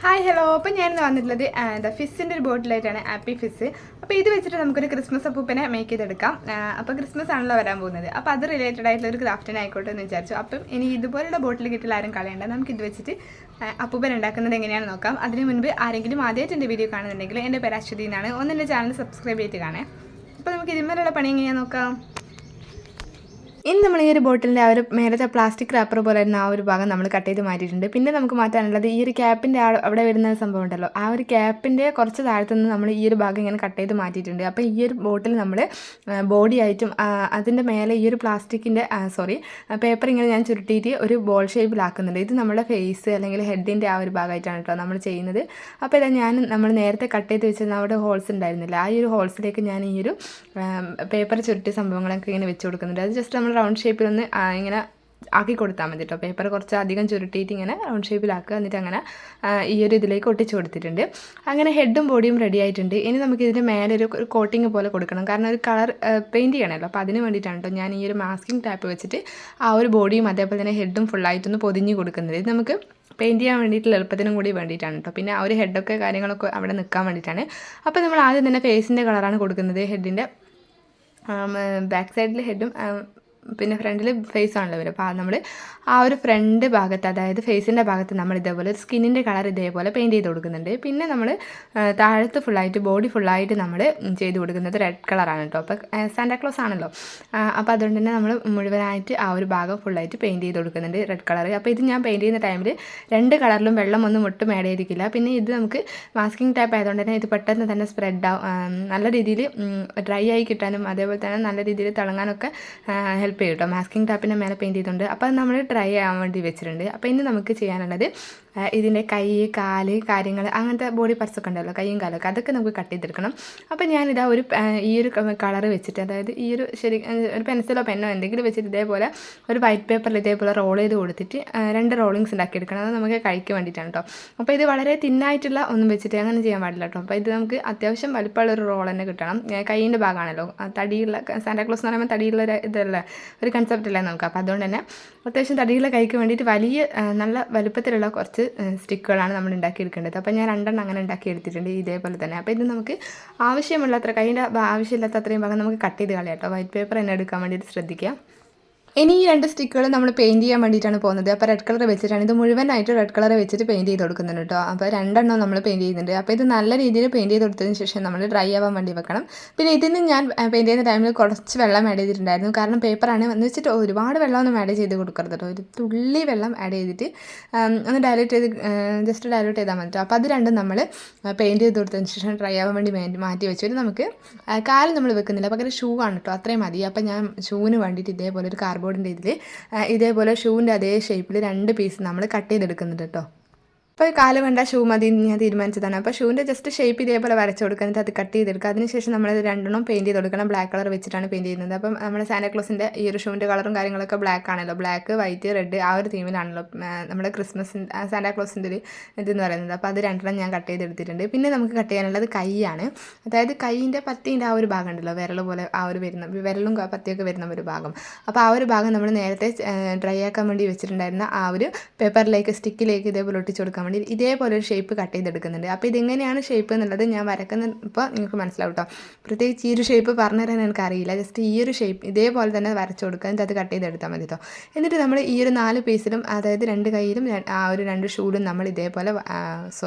Hi hello. അപ്പോൾ ഞാനിന്ന് വന്നിട്ടുള്ളത് ഫിസ്സിൻ്റെ ഒരു ബോട്ടിലായിട്ടാണ് ആപ്പി ഫിസ്. അപ്പോൾ ഇത് വെച്ചിട്ട് നമുക്കൊരു ക്രിസ്മസ് അപ്പൂപ്പനെ മേക്ക് ചെയ്തെടുക്കാം. അപ്പോൾ ക്രിസ്മസ് ആണല്ലോ വരാൻ പോകുന്നത്. അപ്പോൾ അത് റിലേറ്റഡ് ആയിട്ടുള്ള ഒരു ക്രാഫ്റ്റിന് ആയിക്കോട്ടെ എന്ന് വിചാരിച്ചു. അപ്പം ഇനി ഇതുപോലുള്ള ബോട്ടിൽ കിട്ടില്ല ആരും കളയേണ്ട. നമുക്കിത് വെച്ചിട്ട് അപ്പൂപ്പൻ ഉണ്ടാക്കുന്നത് എങ്ങനെയാണെന്ന് നോക്കാം. അതിന് മുൻപ് ആരെങ്കിലും ആദ്യമായിട്ട് എൻ്റെ വീഡിയോ കാണുന്നുണ്ടെങ്കിൽ എൻ്റെ പേര് അശ്വതി എന്നാണ്. എൻ്റെ ചാനൽ സബ്സ്ക്രൈബ് ചെയ്തിട്ട് കാണേ. അപ്പോൾ നമുക്ക് ഇതിന്മേലുള്ള പണി എങ്ങനെയാണെന്ന് നോക്കാം. ഇനി നമ്മൾ ഈ ഒരു ബോട്ടിലിൻ്റെ ആ ഒരു മേലത്തെ പ്ലാസ്റ്റിക് റാപ്പർ പോലെ തന്നെ ആ ഒരു ഭാഗം നമ്മൾ കട്ട് ചെയ്ത് മാറ്റിയിട്ടുണ്ട്. പിന്നെ നമുക്ക് മാറ്റാനുള്ളത് ഈ ഒരു ക്യാപ്പിൻ്റെ അവിടെ വരുന്ന സംഭവം ഉണ്ടല്ലോ, ആ ഒരു ക്യാപ്പിൻ്റെ കുറച്ച് താഴത്തുനിന്ന് നമ്മൾ ഈ ഒരു ഭാഗം ഇങ്ങനെ കട്ട് ചെയ്ത് മാറ്റിയിട്ടുണ്ട്. അപ്പോൾ ഈ ഒരു ബോട്ടിൽ നമ്മൾ ബോഡി ആയിട്ടും അതിൻ്റെ മേലെ ഈ ഒരു പ്ലാസ്റ്റിക്കിൻ്റെ പേപ്പർ ഇങ്ങനെ ഞാൻ ചുരുട്ടിയിട്ട് ഒരു ബോൾ ഷേപ്പിലാക്കുന്നുണ്ട്. ഇത് നമ്മുടെ ഫേസ് അല്ലെങ്കിൽ ഹെഡിൻ്റെ ആ ഒരു ഭാഗമായിട്ടാണ് കേട്ടോ നമ്മൾ ചെയ്യുന്നത്. അപ്പോൾ ഇതാ നമ്മൾ നേരത്തെ കട്ട് ചെയ്ത് വെച്ചിരുന്ന അവിടെ ഹോൾസ് ഉണ്ടായിരുന്നില്ല, ആ ഒരു ഹോൾസിലേക്ക് ഞാൻ ഈ ഒരു പേപ്പർ ചുരുട്ടിയ സംഭവങ്ങളൊക്കെ ഇങ്ങനെ വെച്ച് കൊടുക്കുന്നുണ്ട്. അത് ജസ്റ്റ് നമ്മൾ റൗണ്ട് ഷേപ്പിലൊന്ന് ഇങ്ങനെ ആക്കി കൊടുത്താൽ മതി കേട്ടോ. പേപ്പർ കുറച്ച് അധികം ചുരുട്ടിയിട്ട് ഇങ്ങനെ റൗണ്ട് ഷേപ്പിലാക്കുക. എന്നിട്ട് അങ്ങനെ ഈ ഒരു ഇതിലേക്ക് ഒട്ടിച്ച് കൊടുത്തിട്ടുണ്ട്. അങ്ങനെ ഹെഡും ബോഡിയും റെഡി ആയിട്ടുണ്ട്. ഇനി നമുക്ക് ഇതിൻ്റെ മേലെ ഒരു കോട്ടിങ് പോലെ കൊടുക്കണം, കാരണം ഒരു കളർ പെയിൻറ്റ് ചെയ്യണമല്ലോ. അപ്പോൾ അതിന് വേണ്ടിയിട്ടാണ് കേട്ടോ ഞാൻ ഈ ഒരു മാസ്കിംഗ് ടാപ്പ് വെച്ചിട്ട് ആ ഒരു ബോഡിയും അതേപോലെ തന്നെ ഹെഡും ഫുള്ളായിട്ടൊന്ന് പൊതിഞ്ഞ് കൊടുക്കുന്നത്. ഇത് നമുക്ക് പെയിൻറ്റ് ചെയ്യാൻ വേണ്ടിയിട്ടുള്ള എളുപ്പത്തിനും കൂടി വേണ്ടിയിട്ടാണ് കേട്ടോ. പിന്നെ ആ ഒരു ഹെഡൊക്കെ കാര്യങ്ങളൊക്കെ അവിടെ നിൽക്കാൻ വേണ്ടിയിട്ടാണ്. അപ്പോൾ നമ്മൾ ആദ്യം തന്നെ ഫേസിൻ്റെ കളറാണ് കൊടുക്കുന്നത്. ഹെഡിൻ്റെ ബാക്ക് സൈഡിൽ ഹെഡും പിന്നെ ഫ്രണ്ടിൽ ഫേസ് ആണല്ലോ വരും. അപ്പോൾ നമ്മൾ ആ ഒരു ഫ്രണ്ട് ഭാഗത്ത്, അതായത് ഫേസിൻ്റെ ഭാഗത്ത് നമ്മൾ ഇതേപോലെ സ്കിന്നിൻ്റെ കളർ ഇതേപോലെ പെയിൻറ്റ് ചെയ്ത് കൊടുക്കുന്നുണ്ട്. പിന്നെ നമ്മൾ താഴത്ത് ഫുള്ളായിട്ട് ബോഡി ഫുള്ളായിട്ട് നമ്മൾ ചെയ്ത് കൊടുക്കുന്നത് റെഡ് കളറാണ് കേട്ടോ. അപ്പോൾ സാന്റാക്ലോസ് ആണല്ലോ, അപ്പോൾ അതുകൊണ്ട് തന്നെ നമ്മൾ മുഴുവനായിട്ട് ആ ഒരു ഭാഗം ഫുള്ളായിട്ട് പെയിൻറ്റ് ചെയ്ത് കൊടുക്കുന്നുണ്ട് റെഡ് കളർ. അപ്പോൾ ഇത് ഞാൻ പെയിൻറ്റ് ചെയ്യുന്ന ടൈമിൽ രണ്ട് കളറിലും വെള്ളം ഒന്നും ഒട്ടും ആഡ് ചെയ്തിരിക്കില്ല. പിന്നെ ഇത് നമുക്ക് മാസ്കിംഗ് ടൈപ്പ് ആയതുകൊണ്ട് തന്നെ ഇത് പെട്ടെന്ന് തന്നെ സ്പ്രെഡ് ആവും, നല്ല രീതിയിൽ ഡ്രൈ ആയി കിട്ടാനും അതേപോലെ തന്നെ നല്ല രീതിയിൽ തിളങ്ങാനൊക്കെ ഹെൽപ്പ് ചെയ്യും കേട്ടോ. മാസ്കിംഗ് ടാപ്പിൻ്റെ മേലെ പെയിൻറ്റ് ചെയ്തിട്ടുണ്ട്. അപ്പോൾ നമ്മൾ ഡ്രൈ ആവാൻ വേണ്ടി വെച്ചിട്ടുണ്ട്. അപ്പോൾ ഇനി നമുക്ക് ചെയ്യാനുള്ളത് ഇതിൻ്റെ കൈ, കാല് കാര്യങ്ങൾ, അങ്ങനത്തെ ബോഡി പാർട്സ് ഒക്കെ ഉണ്ടല്ലോ, കൈയും കാലൊക്കെ, അതൊക്കെ നമുക്ക് കട്ട് ചെയ്തെടുക്കണം. അപ്പോൾ ഞാനിതാ ഈ ഒരു കളർ വെച്ചിട്ട്, അതായത് ഈ ഒരു ഒരു പെൻസിലോ പെന്നോ എന്തെങ്കിലും വെച്ചിട്ട് ഇതേപോലെ ഒരു വൈറ്റ് പേപ്പറിൽ ഇതേപോലെ റോൾ ചെയ്ത് കൊടുത്തിട്ട് 2 റോളിങ്സ് ഉണ്ടാക്കിയെടുക്കണം. അത് നമുക്ക് കഴിക്ക് വേണ്ടിയിട്ടാണ് കേട്ടോ. അപ്പോൾ ഇത് വളരെ തിന്നായിട്ടുള്ള ഒന്നും വെച്ചിട്ട് അങ്ങനെ ചെയ്യാൻ പാടില്ല കേട്ടോ. അപ്പോൾ ഇത് നമുക്ക് അത്യാവശ്യം വലുപ്പമുള്ളൊരു റോൾ തന്നെ കിട്ടണം. കൈയിൻ്റെ ഭാഗമാണല്ലോ, തടിയുള്ള സാന്റാക്ലോസ് എന്ന് പറയുമ്പോൾ തടിയുള്ള ഇതല്ല ഒരു കൺസെപ്റ്റ് അല്ലേ നമുക്ക്. അപ്പോൾ അതുകൊണ്ട് തന്നെ അത്യാവശ്യം തടിയുള്ള കൈക്ക് വേണ്ടിയിട്ട് വലിയ നല്ല വലുപ്പത്തിലുള്ള കുറച്ച് സ്റ്റിക്കുകളാണ് നമ്മൾ ഉണ്ടാക്കിയെടുക്കേണ്ടത്. അപ്പോൾ ഞാൻ 2 അങ്ങനെ ഉണ്ടാക്കിയെടുത്തിട്ടുണ്ട് ഇതേപോലെ തന്നെ. അപ്പോൾ ഇത് നമുക്ക് ആവശ്യമുള്ളത്ര, കൈൻ്റെ ആവശ്യമില്ലാത്ത അത്രയും ഭാഗം നമുക്ക് കട്ട് ചെയ്ത് കളയാം കേട്ടോ. വൈറ്റ് പേപ്പർ തന്നെ എടുക്കാൻ വേണ്ടിയിട്ട് ശ്രദ്ധിക്കുക. ഇനി ഈ 2 സ്റ്റിക്കുകൾ നമ്മൾ പെയിൻറ്റ് ചെയ്യാൻ വേണ്ടിയിട്ടാണ് പോകുന്നത്. അപ്പോൾ റെഡ് കളർ വെച്ചിട്ടാണ്, ഇത് മുഴുവനായിട്ട് റെഡ് കളർ വെച്ചിട്ട് പെയിൻറ്റ് ചെയ്ത് കൊടുക്കുന്നുണ്ട് കേട്ടോ. അപ്പോൾ 2 നമ്മൾ പെയിൻറ്റ് ചെയ്യുന്നുണ്ട്. അപ്പോൾ ഇത് നല്ല രീതിയിൽ പെയിൻറ്റ് ചെയ്ത് കൊടുത്തതിന് ശേഷം നമ്മൾ ഡ്രൈ ആവാൻ വേണ്ടി വെക്കണം. പിന്നെ ഇതിന് ഞാൻ പെയിൻറ്റ് ചെയ്യുന്ന ടൈമിൽ കുറച്ച് വെള്ളം ആഡ് ചെയ്തിട്ടുണ്ടായിരുന്നു, കാരണം പേപ്പറാണ് എന്ന് വെച്ചിട്ട് ഒരുപാട് വെള്ളമൊന്നും ആഡ് ചെയ്ത് കൊടുക്കരുത് കേട്ടോ. ഒരു തുള്ളി വെള്ളം ആഡ് ചെയ്തിട്ട് ഒന്ന് ജസ്റ്റ് ഡയലൂട്ട് ചെയ്താൽ മതി. അപ്പോൾ അത് 2 നമ്മൾ പെയിൻറ്റ് ചെയ്ത് കൊടുത്തതിന് ശേഷം ഡ്രൈ ആവാൻ വേണ്ടി മാറ്റി വെച്ചിട്ട് നമുക്ക് കാല് നമ്മൾ വെക്കുന്നില്ല, പകരം ഷൂ ആണ് കേട്ടോ. അത്രയും മതി. അപ്പോൾ ഞാൻ ഷൂവിന് വേണ്ടിയിട്ട് ഇതേപോലെ ഒരു കാർഡ്ബോർഡിൻ്റെ ഇതിൽ ഇതേപോലെ ഷൂവിൻ്റെ അതേ ഷേപ്പിൽ 2 പീസ് നമ്മൾ കട്ട് ചെയ്തെടുക്കുന്നുണ്ട് കേട്ടോ. അപ്പോൾ കാല് വേണ്ട ഷൂ മതി ഞാൻ തീരുമാനിച്ചതാണ്. അപ്പോൾ ഷൂവിൻ്റെ ജസ്റ്റ് ഷേപ്പ് ഇതേപോലെ വരച്ച് കൊടുക്കുന്നത്, അത് കട്ട് ചെയ്തെടുക്കുക. അതിനുശേഷം നമ്മളത് 2 പെയിൻറ്റ് ചെയ്ത് കൊടുക്കണം. ബ്ലാക്ക് കളർ വെച്ചിട്ടാണ് പെയിൻറ്റ് ചെയ്യുന്നത്. അപ്പം നമ്മുടെ സാന്റാക്ലോസിൻ്റെ ഈ ഒരു ഷൂവിൻ്റെ കളറും കാര്യങ്ങളൊക്കെ ബ്ലാക്ക് ആണല്ലോ, ബ്ലാക്ക് വൈറ്റ് റെഡ് ആ ഒരു തീമിലാണല്ലോ നമ്മുടെ ക്രിസ്മസ് സാന്റാക്ലോസിൻ്റെ ഒരു ഇതെന്ന് പറയുന്നത്. അപ്പോൾ അത് 2 ഞാൻ കട്ട് ചെയ്തെടുത്തിട്ടുണ്ട്. പിന്നെ നമുക്ക് കട്ട് ചെയ്യാനുള്ളത് കൈയാണ്, അതായത് കൈയിൻ്റെ പത്തിൻ്റെ ആ ഒരു ഭാഗം ഉണ്ടല്ലോ, വിരൽ പോലെ ആ ഒരു വരുന്ന വിരലും പത്തിയൊക്കെ വരുന്ന ഒരു ഭാഗം. അപ്പോൾ ആ ഒരു ഭാഗം നമ്മൾ നേരത്തെ ഡ്രൈ ആക്കാൻ വേണ്ടി വെച്ചിട്ടുണ്ടായിരുന്ന ആ ഒരു പേപ്പറിലേക്ക് സ്റ്റിക്കിലേക്ക് ഇതേപോലെ ഒട്ടിച്ച് കൊടുക്കാൻ വേണ്ടി ഇതേപോലെ ഒരു ഷേപ്പ് കട്ട് ചെയ്തെടുക്കുന്നുണ്ട്. അപ്പോൾ ഇതെങ്ങനെയാണ് ഷേപ്പ് എന്നുള്ളത് ഞാൻ ഇപ്പോൾ നിങ്ങൾക്ക് മനസ്സിലാവും കേട്ടോ. പ്രത്യേകിച്ച് ഈ ഒരു ഷേപ്പ് പറഞ്ഞു തരാൻ എനിക്കറിയില്ല. ജസ്റ്റ് ഈ ഒരു ഷേപ്പ് ഇതേപോലെ തന്നെ വരച്ച് കൊടുക്കുക, എന്നിട്ട് അത് കട്ട് ചെയ്തെടുത്താൽ മതി കേട്ടോ. എന്നിട്ട് നമ്മൾ ഈ ഒരു 4 പീസിലും, അതായത് 2 കൈയിലും ആ ഒരു 2 ഷൂലും നമ്മൾ ഇതേപോലെ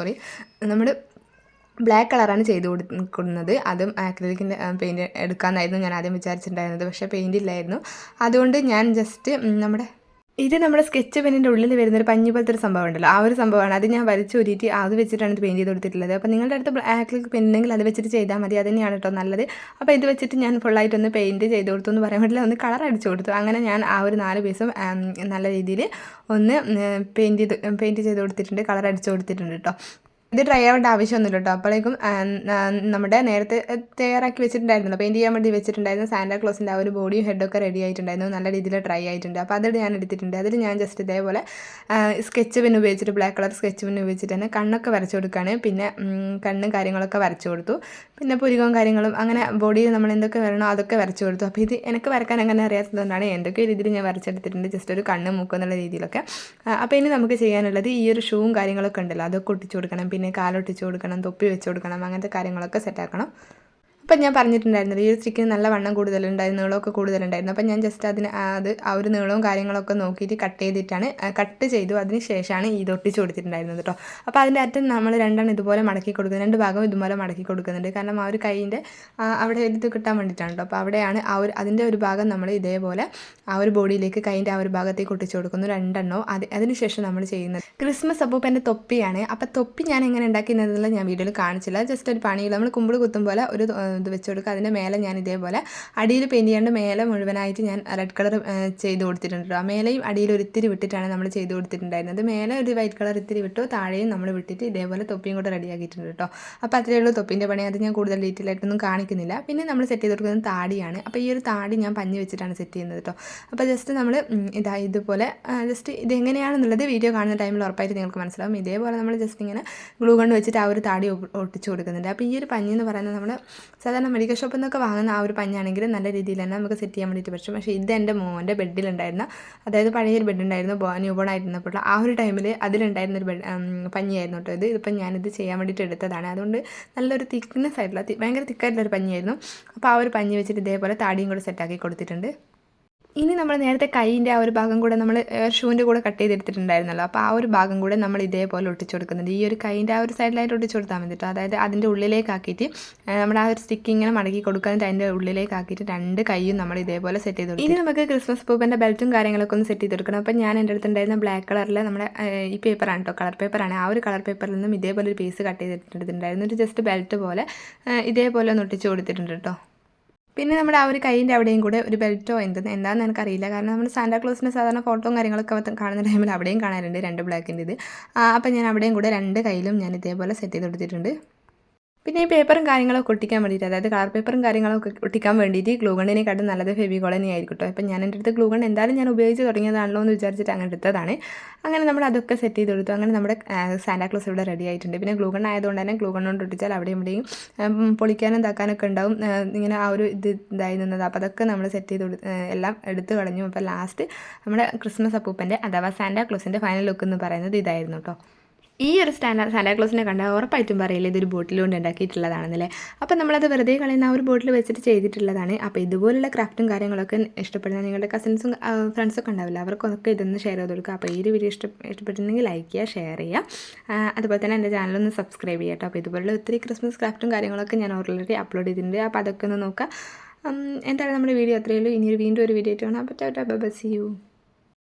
നമ്മൾ ബ്ലാക്ക് കളറാണ് ചെയ്ത് കൊടുക്കുന്നത്. അതും ആക്രിലിക്കിൻ്റെ പെയിൻറ്റ് എടുക്കാമെന്നായിരുന്നു ഞാൻ ആദ്യം വിചാരിച്ചിട്ടുണ്ടായിരുന്നത്, പക്ഷേ പെയിൻറ്റ് ഇല്ലായിരുന്നു. അതുകൊണ്ട് ഞാൻ ജസ്റ്റ് ഇത് നമ്മുടെ സ്കെച്ച് പെന്നിൻ്റെ ഉള്ളിൽ വരുന്നൊരു പഞ്ഞി പോലത്തെ ഒരു സംഭവം ഉണ്ടല്ലോ, ആ ഒരു സംഭവമാണ്. അത് ഞാൻ വലിച്ചൂരിയിട്ട് അത് വെച്ചിട്ടാണ് ഇത് പെയിൻറ്റ് ചെയ്ത് കൊടുത്തിട്ടുള്ളത്. അപ്പോൾ നിങ്ങളുടെ അടുത്ത് ആക്രിലിക് പെന്നുണ്ടെങ്കിൽ അത് വെച്ചിട്ട് ചെയ്താൽ മതി, അത് തന്നെയാണ് കേട്ടോ നല്ലത്. അപ്പോൾ ഇത് വെച്ചിട്ട് ഞാൻ ഫുള്ളായിട്ടൊന്ന് പെയിൻറ്റ് ചെയ്ത് കൊടുത്തു എന്ന് പറയാൻ പറ്റില്ല, ഒന്ന് കളർ അടിച്ചു കൊടുത്തു. അങ്ങനെ ഞാൻ ആ ഒരു 4 പീസും നല്ല രീതിയിൽ ഒന്ന് പെയിൻറ്റ് ചെയ്ത് കൊടുത്തിട്ടുണ്ട്, കളർ അടിച്ചു കൊടുത്തിട്ടുണ്ട് കേട്ടോ. ഇത് ഡ്രൈ ആവേണ്ട ആവശ്യമൊന്നുമില്ല കേട്ടോ. അപ്പോഴേക്കും നമ്മുടെ നേരത്തെ തയ്യാറാക്കി വെച്ചിട്ടുണ്ടായിരുന്നല്ലോ, പെയിൻറ്റ് ചെയ്യാൻ വേണ്ടി വെച്ചിട്ടുണ്ടായിരുന്ന സാന്റാക്ലോസിൻ്റെ ആ ഒരു ബോഡിയും ഹെഡൊക്കെ റെഡി ആയിട്ടുണ്ടായിരുന്നു, നല്ല രീതിയിൽ ഡ്രൈ ആയിട്ടുണ്ട്. അപ്പോൾ അത് ഞാൻ എടുത്തിട്ടുണ്ട്. അതിൽ ഞാൻ ജസ്റ്റ് ഇതേപോലെ സ്കെച്ച് പെൻ ഉപയോഗിച്ചിട്ട്, ബ്ലാക്ക് കളർ സ്കെച്ച് പെൻ ഉപയോഗിച്ചിട്ട് തന്നെ കണ്ണൊക്കെ വരച്ചു കൊടുക്കുകയാണ്. പിന്നെ കണ്ണും കാര്യങ്ങളൊക്കെ വരച്ചു കൊടുത്തു. പിന്നെ പുരികവും കാര്യങ്ങളും അങ്ങനെ ബോഡിയിൽ നമ്മൾ എന്തൊക്കെ വരണോ അതൊക്കെ വരച്ചു കൊടുത്തു. അപ്പോൾ ഇത് എനിക്ക് വരക്കാൻ അങ്ങനെ അറിയാത്തതുകൊണ്ടാണ് എന്തൊക്കെ രീതിയിൽ ഞാൻ വരച്ചെടുത്തിട്ടുണ്ട്, ജസ്റ്റ് ഒരു കണ്ണ് മൂക്ക് എന്നുള്ള രീതിയിലൊക്കെ. അപ്പോൾ ഇനി നമുക്ക് ചെയ്യാനുള്ളത് ഈ ഒരു ഷൂവും കാര്യങ്ങളൊക്കെ ഉണ്ടല്ലോ അതൊക്കെ ഒട്ടിച്ചു കൊടുക്കണം. പിന്നെ കാലൊട്ടിച്ച് കൊടുക്കണം, തൊപ്പി വെച്ച് കൊടുക്കണം, അങ്ങനത്തെ കാര്യങ്ങളൊക്കെ സെറ്റാക്കണം. അപ്പം ഞാൻ പറഞ്ഞിട്ടുണ്ടായിരുന്നത് ഈ ഒരു സ്റ്റിക്കിന് നല്ല വണ്ണം കൂടുതലുണ്ടായിരുന്നു, നീളമൊക്കെ കൂടുതലുണ്ടായിരുന്നു. അപ്പം ഞാൻ ജസ്റ്റ് ആ ഒരു നീളവും കാര്യങ്ങളൊക്കെ നോക്കിയിട്ട് കട്ട് ചെയ്തു. അതിന് ശേഷമാണ് ഇത് ഒട്ടിച്ച് കൊടുത്തിട്ടുണ്ടായിരുന്നത് കേട്ടോ. അപ്പോൾ അതിൻ്റെ അറ്റം നമ്മൾ രണ്ടെണ്ണം ഇതുപോലെ മടക്കി കൊടുക്കുന്നത്, രണ്ട് ഭാഗം ഇതുപോലെ മടക്കി കൊടുക്കുന്നുണ്ട്. കാരണം ആ ഒരു കൈയിൻ്റെ അവിടെ ഇത് കിട്ടാൻ വേണ്ടിയിട്ടാണ് കേട്ടോ. അപ്പോൾ അവിടെയാണ് അതിൻ്റെ ഒരു ഭാഗം നമ്മൾ ഇതേപോലെ ആ ഒരു ബോഡിയിലേക്ക് കൈയിൻ്റെ ആ ഒരു ഭാഗത്തേക്ക് ഒട്ടിച്ച് കൊടുക്കുന്നു, രണ്ടെണ്ണവും. അതിനുശേഷം നമ്മൾ ചെയ്യുന്നത് ക്രിസ്മസ് അപ്പൂപ്പൻ്റെ തൊപ്പിയാണ്. അപ്പോൾ തൊപ്പി ഞാൻ എങ്ങനെ ഉണ്ടാക്കിയെന്നുള്ള ഞാൻ വീഡിയോയിൽ കാണിച്ചില്ല. ജസ്റ്റ് ഒരു പണിയിൽ നമ്മൾ കുമ്പിൾ കുത്തും പോലെ ഒരു ഇത് വെച്ച് കൊടുക്കുക. അതിൻ്റെ മേലെ ഞാൻ ഇതേപോലെ അടിയിൽ പെയിൻറ്റ് ചെയ്യാണ്ട് മേലെ മുഴുവനായിട്ട് ഞാൻ റെഡ് കളർ ചെയ്ത് കൊടുത്തിട്ടുണ്ട്. ആ മേലെയും അടിയിൽ ഒരു ഇത്തിരി വിട്ടിട്ടാണ് നമ്മൾ ചെയ്ത് കൊടുത്തിട്ടുണ്ടായിരുന്നത്. മേലെ ഒരു വൈറ്റ് കളർ ഇത്തിരി വിട്ടു, താഴെയും നമ്മൾ വിട്ടിട്ട് ഇതേപോലെ തൊപ്പിയും കൂടെ റെഡിയാക്കിയിട്ടുണ്ട് കേട്ടോ. അപ്പോൾ അത്രയേ ഉള്ളൂ തൊപ്പിൻ്റെ പണി. അത് ഞാൻ കൂടുതൽ ഡീറ്റെയിൽ ആയിട്ടൊന്നും കാണിക്കുന്നില്ല. പിന്നെ നമ്മൾ സെറ്റ് ചെയ്ത് കൊടുക്കുന്നത് താടിയാണ്. അപ്പോൾ ഈ ഒരു താടി ഞാൻ പഞ്ഞി വെച്ചിട്ടാണ് സെറ്റ് ചെയ്യുന്നത് കേട്ടോ. അപ്പോൾ ജസ്റ്റ് നമ്മൾ ഇതുപോലെ ജസ്റ്റ് ഇതെങ്ങനെയാണെന്നുള്ളത് വീഡിയോ കാണുന്ന ടൈമിൽ ഉറപ്പായിട്ട് നിങ്ങൾക്ക് മനസ്സിലാവും. ഇതേപോലെ നമ്മൾ ജസ്റ്റ് ഇങ്ങനെ ഗ്ലൂ ഗൺ വെച്ചിട്ട് ആ ഒരു താടി ഒട്ടിച്ച് കൊടുക്കുന്നുണ്ട്. അപ്പോൾ ഈ ഒരു പഞ്ഞി എന്ന് പറയുന്നത് നമ്മൾ സാധാരണ മെഡിക്കൽ ഷോപ്പിൽ നിന്നൊക്കെ വാങ്ങുന്ന ആ ഒരു പഞ്ഞാണെങ്കിൽ നല്ല രീതിയിൽ തന്നെ നമുക്ക് സെറ്റ് ചെയ്യാൻ വേണ്ടിയിട്ട് പറ്റും. പക്ഷേ ഇത് എൻ്റെ മോൻ്റെ ബെഡിലുണ്ടായിരുന്ന, അതായത് പഴയൊരു ബെഡ് ഉണ്ടായിരുന്നു, ന്യൂ ബോൺ ആയിരുന്നപ്പോൾ ആ ഒരു ടൈമിൽ അതിലുണ്ടായിരുന്നൊരു പഞ്ഞിയായിരുന്നു കേട്ടോ. ഇതിപ്പം ഞാനിത് ചെയ്യാൻ വേണ്ടിയിട്ട് എടുത്തതാണ്. അതുകൊണ്ട് നല്ലൊരു തിക്നെസ് ആയിട്ടുള്ള ഭയങ്കര തിക്കായിട്ടുള്ളൊരു പഞ്ഞിയായിരുന്നു. അപ്പോൾ ആ ഒരു പഞ്ഞി വെച്ചിട്ട് ഇതേപോലെ താടിയും കൂടെ സെറ്റാക്കി കൊടുത്തിട്ടുണ്ട്. ഇനി നമ്മൾ നേരത്തെ കൈയിൻ്റെ ആ ഒരു ഭാഗം കൂടെ നമ്മൾ ഷൂവിൻ്റെ കൂടെ കട്ട് ചെയ്തെടുത്തിട്ടുണ്ടായിരുന്നല്ലോ, അപ്പോൾ ആ ഒരു ഭാഗം കൂടെ നമ്മൾ ഇതേപോലെ ഒട്ടിച്ച് കൊടുക്കുന്നുണ്ട്. ഈ ഒരു കൈയിൻ്റെ ആ ഒരു സൈഡിലായിട്ട് ഒട്ടിച്ച് കൊടുത്താൽ മതി കേട്ടോ. അതായത് അതിൻ്റെ ഉള്ളിലേക്കാക്കിയിട്ട് നമ്മുടെ ആ ഒരു സ്റ്റിക്ക് ഇങ്ങനെ മടക്കി കൊടുക്കാനായിട്ട് അതിൻ്റെ ഉള്ളിലേക്കാക്കിയിട്ട് രണ്ട് കൈയും നമ്മൾ ഇതേപോലെ സെറ്റ് ചെയ്ത് കൊടുക്കും. ഇനി നമുക്ക് ക്രിസ്മസ് പൂപ്പൻ്റെ ബെൽറ്റും കാര്യങ്ങളൊക്കെ ഒന്ന് സെറ്റ് ചെയ്ത് കൊടുക്കണം. അപ്പോൾ ഞാൻ എൻ്റെ അടുത്തുണ്ടായിരുന്ന ബ്ലാക്ക് കളറിൽ നമ്മുടെ ഈ പേപ്പറാണ് കേട്ടോ, കളർ പേപ്പറാണ്. ആ ഒരു കളർ പേപ്പറിൽ നിന്നും ഇതേപോലെ ഒരു പീസ് കട്ട് ചെയ്തിട്ടുണ്ടായിരുന്നു. ഒരു ജസ്റ്റ് ബെൽറ്റ് പോലെ ഇതേപോലെ ഒന്ന് ഒട്ടിച്ച് കൊടുത്തിട്ടുണ്ട് കേട്ടോ. പിന്നെ നമ്മുടെ ആ ഒരു കൈയിൻ്റെ അവിടെയും കൂടെ ഒരു ബെൽറ്റോ എന്താണെന്ന് എനിക്കറിയില്ല. കാരണം നമ്മൾ സാന്റാക്ലോസിൻ്റെ സാധാരണ ഫോട്ടോയും കാര്യങ്ങളൊക്കെ കാണുന്ന ടൈമിൽ അവിടെയും കാണാറുണ്ട് രണ്ട് ബ്ലാക്കിൻ്റെ ഇത്. അപ്പോൾ ഞാൻ അവിടെയും കൂടെ രണ്ട് കൈയിലും ഞാൻ ഇതേപോലെ സെറ്റ് ചെയ്ത് കൊടുത്തിട്ടുണ്ട്. പിന്നെ ഈ പേപ്പറും കാര്യങ്ങളൊക്കെ ഒട്ടിക്കാൻ വേണ്ടിയിട്ട്, അതായത് കളർ പേപ്പറും കാര്യങ്ങളൊക്കെ ഒട്ടിക്കാൻ വേണ്ടിയിട്ട് ഗ്ലൂ ഗണ്ണിനെക്കാട്ടും നല്ലത് ഫെവിക്കോൾ തന്നെയായിരിക്കും കേട്ടോ. ഇപ്പം ഞാൻ എൻ്റെ അടുത്ത് ഗ്ലൂ ഗൺ എന്തായാലും ഞാൻ ഉപയോഗിച്ച് തുടങ്ങിയതാണല്ലോ എന്ന് വിചാരിച്ചിട്ട് അങ്ങനെ എടുത്തതാണ്. അങ്ങനെ നമ്മൾ അതൊക്കെ സെറ്റ് ചെയ്ത് കൊടുത്തു. അങ്ങനെ നമ്മുടെ സാന്റാക്ലോസ് ഇവിടെ റെഡി ആയിട്ടുണ്ട്. പിന്നെ ഗ്ലൂ ഗൺ ആയതുകൊണ്ട് തന്നെ ഗ്ലൂ ഗൺ കൊണ്ട് ഒട്ടിച്ചാൽ അവിടെയും ഇവിടെയും പൊളിക്കാനും ഇതാക്കാനൊക്കെ ഉണ്ടാവും, ഇങ്ങനെ ആ ഒരു ഇതായി നിന്നത്. അപ്പോൾ അതൊക്കെ നമ്മൾ സെറ്റ് ചെയ്ത് എല്ലാം എടുത്ത് കളഞ്ഞു. അപ്പോൾ ലാസ്റ്റ് നമ്മുടെ ക്രിസ്മസ് അപ്പൂപ്പൻ്റെ അഥവാ സാന്റാക്ലോസിൻ്റെ ഫൈനൽ ലുക്ക് എന്ന് പറയുന്നത് ഇതായിരുന്നു കേട്ടോ. ഈ ഒരു സാന്റാക്ലോസിനെ കണ്ടാൽ ഉറപ്പായിട്ടും പറയില്ല ഇതൊരു ബോട്ടിൽ കൊണ്ട് ഉണ്ടാക്കിയിട്ടുള്ളതാണെന്നല്ലേ. അപ്പോൾ നമ്മളത് വെറുതെ കളയുന്ന ആ ഒരു ബോട്ടിൽ വെച്ചിട്ട് ചെയ്തിട്ടുള്ളതാണ്. അപ്പോൾ ഇതുപോലുള്ള ക്രാഫ്റ്റും കാര്യങ്ങളൊക്കെ ഇഷ്ടപ്പെടുന്ന നിങ്ങളുടെ കസിൻസും ഫ്രണ്ട്സൊക്കെ ഉണ്ടാവില്ല, അവർക്കൊക്കെ ഇതൊന്ന് ഷെയർ ചെയ്ത് കൊടുക്കുക. അപ്പോൾ ഈ ഒരു വീഡിയോ ഇഷ്ടപ്പെട്ടിട്ടുണ്ടെങ്കിൽ ലൈക്ക് ചെയ്യുക, ഷെയർ ചെയ്യുക. അതുപോലെ തന്നെ എൻ്റെ ചാനലൊന്ന് സബ്സ്ക്രൈബ് ചെയ്യുക കേട്ടോ. അപ്പോൾ ഇതുപോലുള്ള ഒത്തിരി ക്രിസ്മസ് ക്രാഫ്റ്റും കാര്യങ്ങളൊക്കെ ഞാൻ ഓൾറെഡി അപ്ലോഡ് ചെയ്തിട്ടുണ്ട്. അപ്പോൾ അതൊക്കെ ഒന്ന് നോക്കുക. എന്തായാലും നമ്മുടെ വീഡിയോ അത്രയേ ഉള്ളൂ. ഇനി വീണ്ടും ഒരു വീഡിയോ ആയിട്ട് കാണാം. അപ്പോൾ tata bye bye, see U.